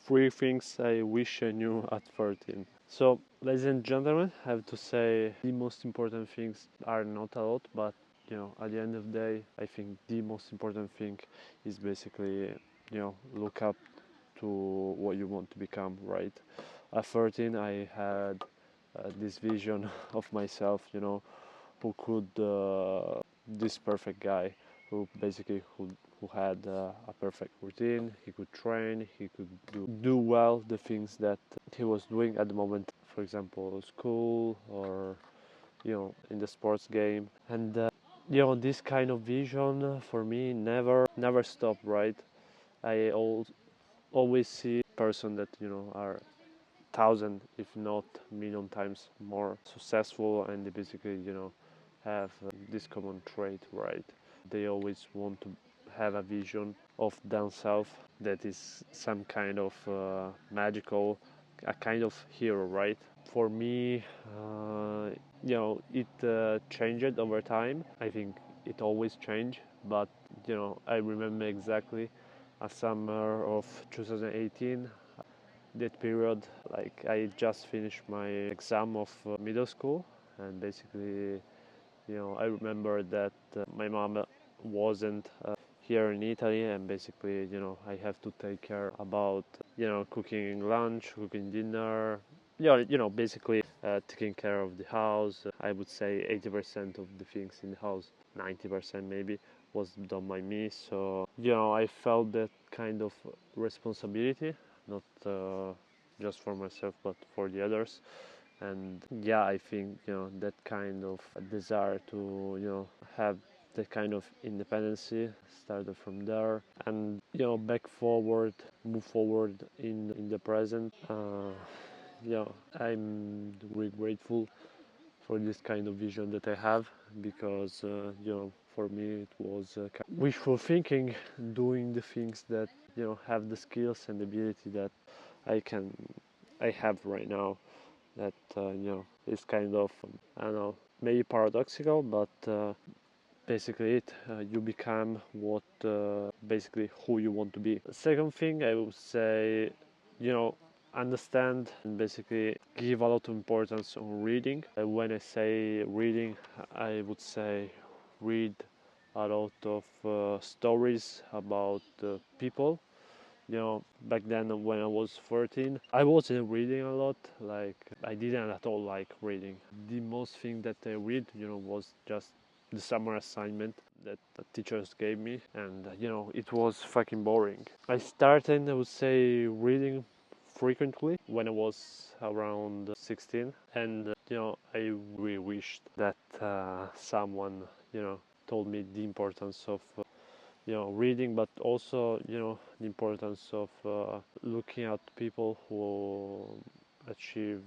3 things I wish I knew at 13. So, ladies and gentlemen, I have to say the most important things are not a lot, but at the end of the day, I think the most important thing is basically, look up to what you want to become, right? At 13, I had this vision of myself, who could this perfect guy who basically who had a perfect routine. He could train, he could do well the things that he was doing at the moment, for example school or in the sports game. And this kind of vision for me never stopped, right? I always see person that are thousand if not million times more successful, and they basically have this common trait, right? They always want to have a vision of themselves that is some kind of magical, a kind of hero, right? For me, it changed over time. I think it always changed, but I remember exactly a summer of 2018, that period. Like, I just finished my exam of middle school, and basically I remember that my mom wasn't here in Italy, and basically I have to take care about cooking lunch, cooking dinner, basically taking care of the house. I would say 80% of the things in the house, 90% maybe, was done by me. So I felt that kind of responsibility, not just for myself but for the others. And I think that kind of desire to have that kind of independency started from there. And back forward, move forward in the present. I'm really grateful for this kind of vision that I have, because for me it was wishful thinking, doing the things that have the skills and the ability that I have right now. That is kind of, I don't know, maybe paradoxical, but basically you become what basically who you want to be. The second thing I would say, understand and basically give a lot of importance on reading. When I say reading, I would say read a lot of stories about people. Back then when I was 14, I wasn't reading a lot. Like, I didn't at all like reading. The most thing that I read, was just the summer assignment that the teachers gave me, and it was fucking boring. I started, I would say, reading frequently when I was around 16, and I really wished that someone told me the importance of reading, but also the importance of looking at people who achieve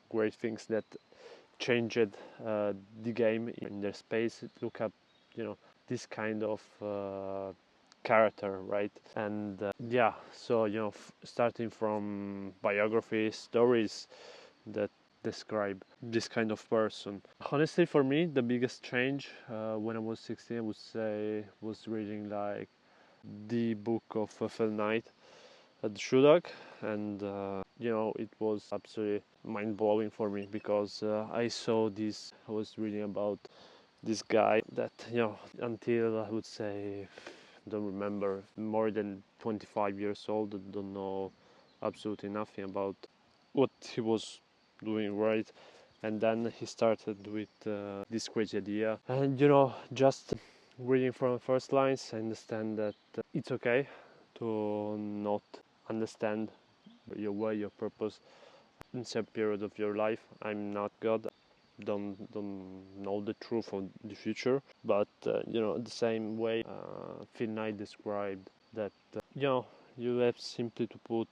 great things that changed the game in their space. Look up this kind of character, right? And so starting from biographies, stories that describe this kind of person. Honestly, for me, the biggest change when I was 16, I would say, was reading like the book of Phil Knight, The Shoe Dog, and it was absolutely mind blowing for me, because I saw this. I was reading about this guy that until I would say, don't remember, more than 25 years old, don't know absolutely nothing about what he was doing, right? And then he started with this crazy idea, and just reading from the first lines, I understand that it's okay to not understand your way, your purpose in some period of your life. I'm not God, don't know the truth of the future, but the same way Phil Knight described that you have simply to put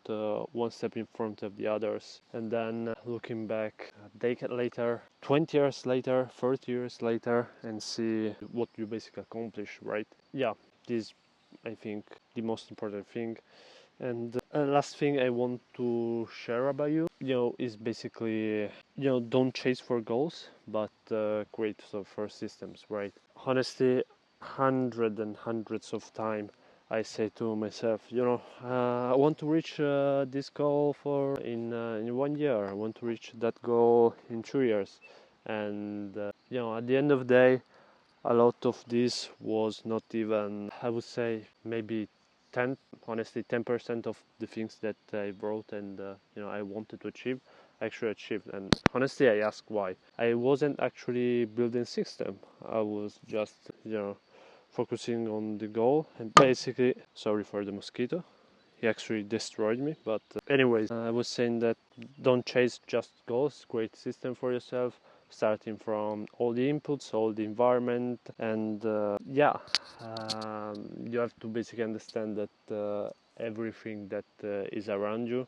one step in front of the others, and then looking back a decade later, 20 years later, 30 years later, and see what you basically accomplished, right? This, I think, the most important thing. And last thing I want to share about is basically, don't chase for goals, but create for systems, right? Honestly, hundreds and hundreds of time I say to myself, I want to reach this goal in 1 year. I want to reach that goal in 2 years, and at the end of the day, a lot of this was not even, I would say, maybe 10, honestly, 10% of the things that I wrote and I wanted to achieve. I actually achieved, and honestly, I asked why. I wasn't actually building system. I was just, focusing on the goal, and basically, sorry for the mosquito, he actually destroyed me. But anyways, I was saying that don't chase just goals, create system for yourself, starting from all the inputs, all the environment, and you have to basically understand that everything that is around you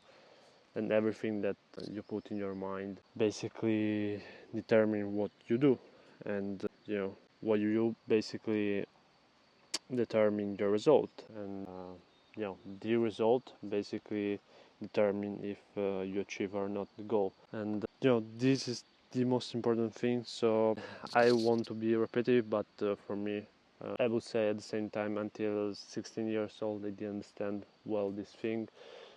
and everything that you put in your mind basically determine what you do, and what you do basically determine the result, and the result basically determine if you achieve or not the goal. And this is the most important thing. So I want to be repetitive, but for me, I would say at the same time, until 16 years old, I didn't understand well this thing,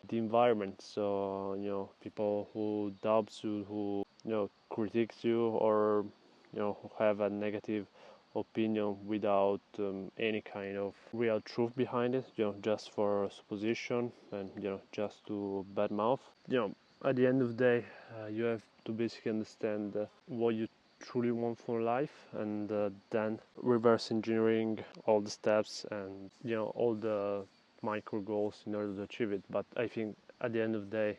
the environment. So people who doubts you, who critiques you, or who have a negative opinion without any kind of real truth behind it, just for supposition and just to badmouth. At the end of the day, you have to basically understand what you truly want for life, and then reverse engineering all the steps and all the micro goals in order to achieve it. But I think at the end of the day,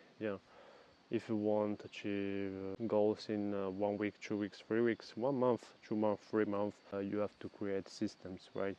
if you want to achieve goals in 1 week, 2 weeks, 3 weeks, 1 month, 2 months, 3 months, you have to create systems, right?